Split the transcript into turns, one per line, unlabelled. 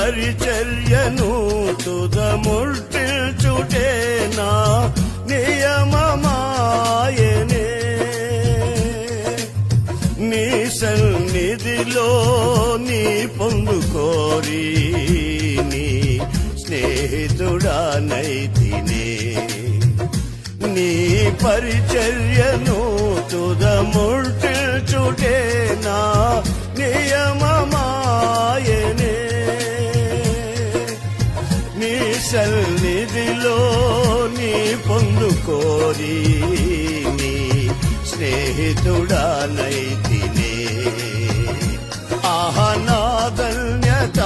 పరిచర్యను తుదముట్టిల్చుటే నా నియమమాయనే. నీ సన్నిధిలో నీ పొందుకోరి నీ స్నేహితుడానైతినే. నీ పరిచర్యను తుదముట్టిల్చుటే నా నియమమాయనే. నీ సన్నిధిలో నీ పొందుకోరి నీ స్నేహితుడానైతినే. ఆహా నా ధన్యత